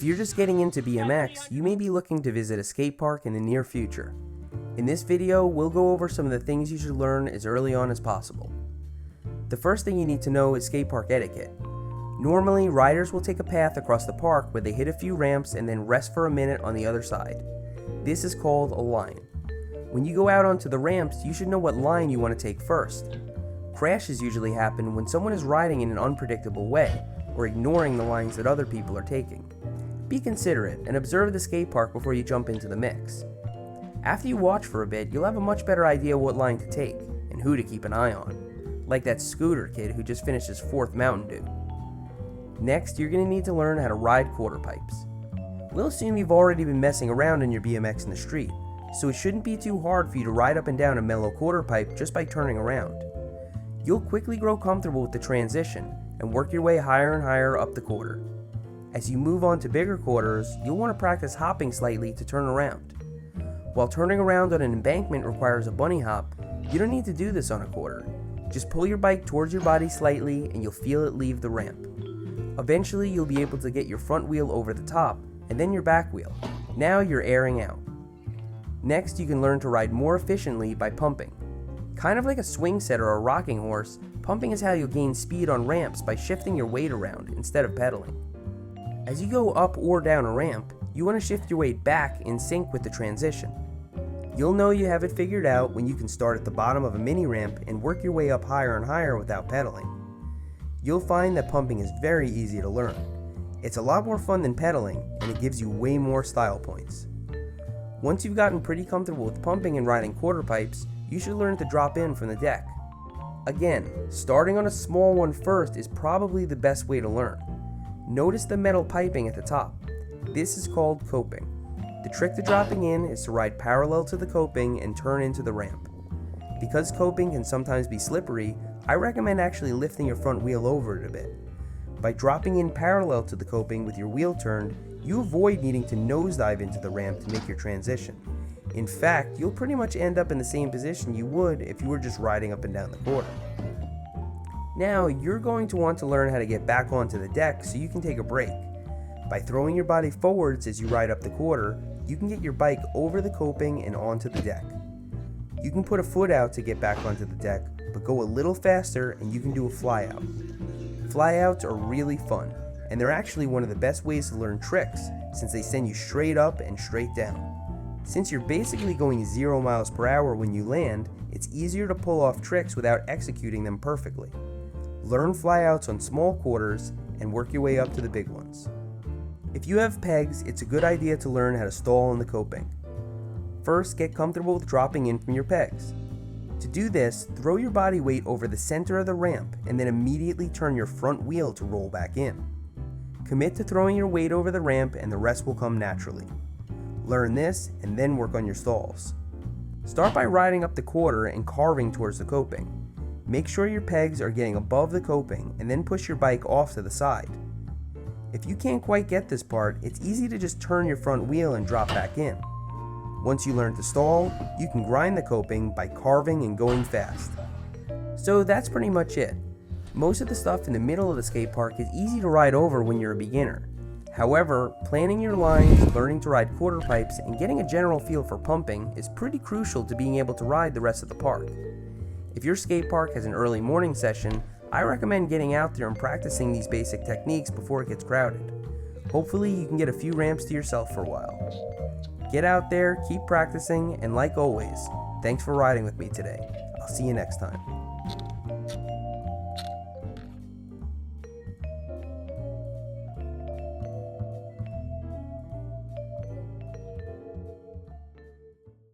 If you're just getting into BMX, you may be looking to visit a skate park in the near future. In this video, we'll go over some of the things you should learn as early on as possible. The first thing you need to know is skatepark etiquette. Normally, riders will take a path across the park where they hit a few ramps and then rest for a minute on the other side. This is called a line. When you go out onto the ramps, you should know what line you want to take first. Crashes usually happen when someone is riding in an unpredictable way, or ignoring the lines that other people are taking. Be considerate and observe the skate park before you jump into the mix. After you watch for a bit, you'll have a much better idea what line to take and who to keep an eye on, like that scooter kid who just finished his 4th Mountain Dew. Next, you're going to need to learn how to ride quarter pipes. We'll assume you've already been messing around on your BMX in the street, so it shouldn't be too hard for you to ride up and down a mellow quarter pipe just by turning around. You'll quickly grow comfortable with the transition and work your way higher and higher up the quarter. As you move on to bigger quarters, you'll want to practice hopping slightly to turn around. While turning around on an embankment requires a bunny hop, you don't need to do this on a quarter. Just pull your bike towards your body slightly and you'll feel it leave the ramp. Eventually, you'll be able to get your front wheel over the top and then your back wheel. Now you're airing out. Next, you can learn to ride more efficiently by pumping. Kind of like a swing set or a rocking horse, pumping is how you'll gain speed on ramps by shifting your weight around instead of pedaling. As you go up or down a ramp, you want to shift your weight back in sync with the transition. You'll know you have it figured out when you can start at the bottom of a mini ramp and work your way up higher and higher without pedaling. You'll find that pumping is very easy to learn. It's a lot more fun than pedaling, and it gives you way more style points. Once you've gotten pretty comfortable with pumping and riding quarter pipes, you should learn to drop in from the deck. Again, starting on a small one first is probably the best way to learn. Notice the metal piping at the top. This is called coping. The trick to dropping in is to ride parallel to the coping and turn into the ramp. Because coping can sometimes be slippery, I recommend actually lifting your front wheel over it a bit. By dropping in parallel to the coping with your wheel turned, you avoid needing to nosedive into the ramp to make your transition. In fact, you'll pretty much end up in the same position you would if you were just riding up and down the quarter. Now, you're going to want to learn how to get back onto the deck so you can take a break. By throwing your body forwards as you ride up the quarter, you can get your bike over the coping and onto the deck. You can put a foot out to get back onto the deck, but go a little faster and you can do a flyout. Flyouts are really fun, and they're actually one of the best ways to learn tricks since they send you straight up and straight down. Since you're basically going 0 miles per hour when you land, it's easier to pull off tricks without executing them perfectly. Learn flyouts on small quarters and work your way up to the big ones. If you have pegs, it's a good idea to learn how to stall on the coping. First, get comfortable with dropping in from your pegs. To do this, throw your body weight over the center of the ramp and then immediately turn your front wheel to roll back in. Commit to throwing your weight over the ramp and the rest will come naturally. Learn this and then work on your stalls. Start by riding up the quarter and carving towards the coping. Make sure your pegs are getting above the coping and then push your bike off to the side. If you can't quite get this part, it's easy to just turn your front wheel and drop back in. Once you learn to stall, you can grind the coping by carving and going fast. So that's pretty much it. Most of the stuff in the middle of the skate park is easy to ride over when you're a beginner. However, planning your lines, learning to ride quarter pipes, and getting a general feel for pumping is pretty crucial to being able to ride the rest of the park. If your skate park has an early morning session, I recommend getting out there and practicing these basic techniques before it gets crowded. Hopefully you can get a few ramps to yourself for a while. Get out there, keep practicing, and like always, thanks for riding with me today. I'll see you next time.